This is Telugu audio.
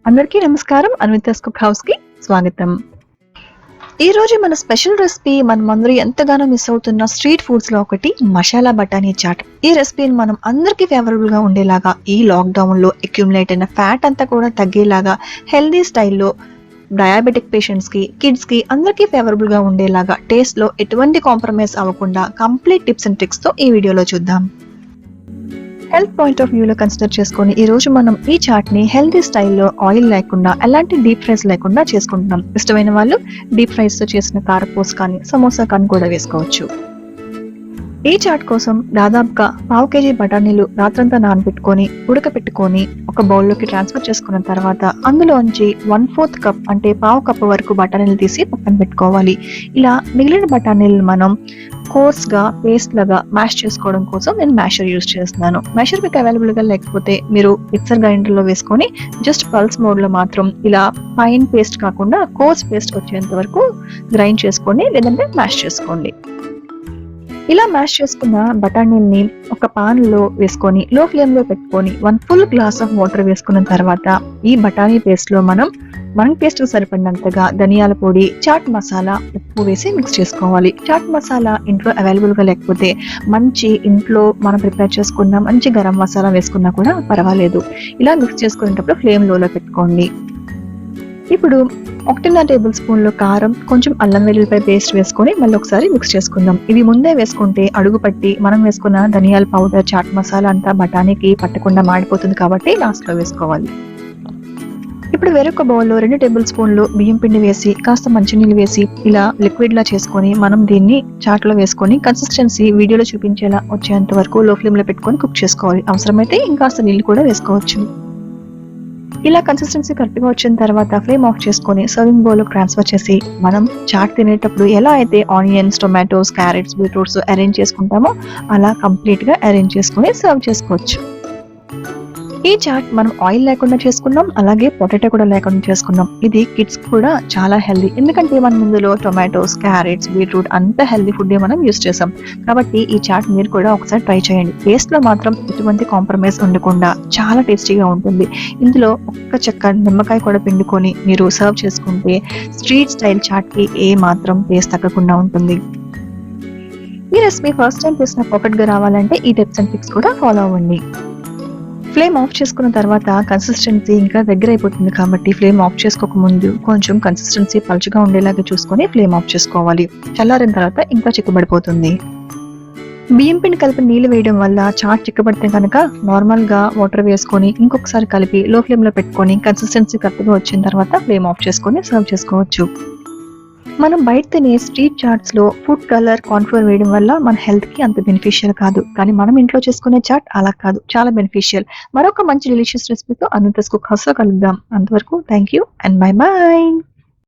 అందరికీ నమస్కారం. అన్వితాస్ కుక్ హౌస్ కి స్వాగతం. ఈ రోజు మన స్పెషల్ రెసిపీ మనమందరూ ఎంతగానో మిస్ అవుతున్న స్ట్రీట్ ఫుడ్స్ లో ఒకటి మసాలా బటానీ చాట్. ఈ రెసిపీని మనం అందరికీ ఫేవరబుల్ గా ఉండేలాగా, ఈ లాక్డౌన్ లో అక్యుములేట్ అయిన ఫ్యాట్ అంతా కూడా తగ్గేలాగా, హెల్దీ స్టైల్లో డయాబెటిక్ పేషెంట్స్ కి, కిడ్స్ కి అందరికీ ఫేవరబుల్ గా ఉండేలాగా, టేస్ట్ లో ఎటువంటి కాంప్రమైజ్ అవ్వకుండా కంప్లీట్ టిప్స్ అండ్ ట్రిక్స్ తో ఈ వీడియోలో చూద్దాం. హెల్త్ పాయింట్ ఆఫ్ వ్యూలో కన్సిడర్ చేసుకొని ఈ రోజు మనం ఈ చాట్ ని హెల్తీ స్టైల్లో ఆయిల్ లేకుండా, ఎలాంటి డీప్ ఫ్రైస్ లేకుండా చేసుకుంటున్నాం. ఇష్టమైన వాళ్ళు డీప్ ఫ్రైస్ తో చేసిన కారపూస్ కానీ, సమోసా కానీ కూడా వేసుకోవచ్చు. ఈ చాట్ కోసం దాదాపుగా 1/2 kg బఠానీలు రాత్రంతా నానబెట్టుకొని ఉడకపెట్టుకొని ఒక బౌల్లోకి ట్రాన్స్ఫర్ చేసుకున్న తర్వాత అందులోంచి 1/4 కప్ అంటే 1/2 కప్ వరకు బఠానీలు తీసి పక్కన పెట్టుకోవాలి. ఇలా మిగిలిన బఠానీలను మనం కోర్స్ గా పేస్ట్ లాగా మ్యాష్ చేసుకోవడం కోసం నేను మ్యాషర్ యూజ్ చేస్తున్నాను. మ్యాషర్ మీకు అవైలబుల్ గా లేకపోతే మీరు మిక్సర్ గ్రైండర్ లో వేసుకొని జస్ట్ పల్స్ మోడ్ లో మాత్రం ఇలా ఫైన్ పేస్ట్ కాకుండా కోర్స్ పేస్ట్ వచ్చేంత వరకు గ్రైండ్ చేసుకోండి, లేదంటే మ్యాష్ చేసుకోండి. ఇలా మ్యాష్ చేసుకున్న బఠానీల్ని ఒక పాన్ లో వేసుకొని లో ఫ్లేమ్ లో పెట్టుకొని 1 full గ్లాస్ ఆఫ్ వాటర్ వేసుకున్న తర్వాత ఈ బఠానీ పేస్ట్ లో మనం పేస్ట్ కు సరిపడినంతగా ధనియాల పొడి, చాట్ మసాలా, ఉప్పు వేసి మిక్స్ చేసుకోవాలి. చాట్ మసాలా ఇంట్లో అవైలబుల్ గా లేకపోతే మంచి ఇంట్లో మనం ప్రిపేర్ చేసుకున్న మంచి గరం మసాలా వేసుకున్నా కూడా పర్వాలేదు. ఇలా మిక్స్ చేసుకునేటప్పుడు ఫ్లేమ్ లోలో పెట్టుకోండి. ఇప్పుడు 1.5 టేబుల్ స్పూన్లు కారం, కొంచెం అల్లం వెల్లుల్లిపాయ పేస్ట్ వేసుకొని మళ్ళీ ఒకసారి మిక్స్ చేసుకుందాం. ఇవి ముందే వేసుకుంటే అడుగు పట్టి మనం వేసుకున్న ధనియాల పౌడర్, చాట్ మసాలా అంతా బఠానీకి పట్టకుండా మాడిపోతుంది కాబట్టి లాస్ట్ లో వేసుకోవాలి. ఇప్పుడు వేరొక బౌల్లో 2 టేబుల్ స్పూన్లు బియ్యం పిండి వేసి కాస్త మంచినీళ్ళు వేసి ఇలా లిక్విడ్ లా చేసుకొని మనం దీన్ని చాట్ లో వేసుకొని కన్సిస్టెన్సీ వీడియోలో చూపించేలా వచ్చేంత వరకు లో ఫ్లేమ్ లో పెట్టుకొని కుక్ చేసుకోవాలి. అవసరమైతే ఇంకాస్త నీళ్ళు కూడా వేసుకోవచ్చు. ఇలా కన్సిస్టెన్సీ కరెక్ట్ గా వచ్చిన తర్వాత ఫ్లేమ్ ఆఫ్ చేసుకొని సర్వింగ్ బౌల్ ట్రాన్స్ఫర్ చేసి మనం చాట్ తినేటప్పుడు ఎలా అయితే onions, tomatoes, carrots, beetroots arrange చేసుకుంటామో అలా కంప్లీట్ గా అరేంజ్ చేసుకొని సర్వ్ చేసుకోవచ్చు. ఈ చాట్ మనం ఆయిల్ లేకుండా చేసుకున్నాం, అలాగే పొటాటో కూడా లేకుండా చేసుకున్నాం. ఇది కిడ్స్ కూడా చాలా హెల్దీ, ఎందుకంటే మనం ఇందులో టొమాటోస్, క్యారెట్స్, బీట్రూట్ అంత హెల్దీ ఫుడ్ మనం యూస్ చేసాం కాబట్టి ఈ చాట్ మీరు కూడా ఒకసారి ట్రై చేయండి. టేస్ట్ లో మాత్రం ఎటువంటి కాంప్రమైజ్ ఉండకుండా చాలా టేస్టీగా ఉంటుంది. ఇందులో ఒక్క చెక్క నిమ్మకాయ కూడా పిండుకొని మీరు సర్వ్ చేసుకుంటే స్ట్రీట్ స్టైల్ చాట్ కి ఏ మాత్రం టేస్ట్ తగ్గకుండా ఉంటుంది. ఈ రెసిపీ ఫస్ట్ టైం చేసిన పర్ఫెక్ట్ గా రావాలంటే ఈ టిప్స్ అండ్ ట్రిక్స్ కూడా ఫాలో అవ్వండి. ఫ్లేమ్ ఆఫ్ చేసుకున్న తర్వాత కన్సిస్టెన్సీ ఇంకా దగ్గర అయిపోతుంది కాబట్టి ఫ్లేమ్ ఆఫ్ చేసుకోక ముందు కొంచెం కన్సిస్టెన్సీ పలుచగా ఉండేలాగా చూసుకొని ఫ్లేమ్ ఆఫ్ చేసుకోవాలి. చల్లారిన తర్వాత ఇంకా చిక్కబడిపోతుంది. బియ్యం పిండి కలిపి నీళ్లు వేయడం వల్ల చాట్ చిక్కబడితే కనుక నార్మల్ గా వాటర్ వేసుకొని ఇంకొకసారి కలిపి లో ఫ్లేమ్ లో పెట్టుకొని కన్సిస్టెన్సీ కరెక్ట్ గా వచ్చిన తర్వాత ఫ్లేమ్ ఆఫ్ చేసుకొని సర్వ్ చేసుకోవచ్చు. మనం బయట తినే స్ట్రీట్ చాట్స్ లో ఫుడ్ కలర్, కార్న్ఫ్లోర్ వేయడం వల్ల మన హెల్త్ కి అంత బెనిఫిషియల్ కాదు, కానీ మనం ఇంట్లో చేసుకునే చాట్ అలా కాదు, చాలా బెనిఫిషియల్. మరొక మంచి డెలిషియస్ రెసిపీతో అన్వితాస్ కుక్ హౌస్ లో కలుద్దాం. అంతవరకు thank you and by by.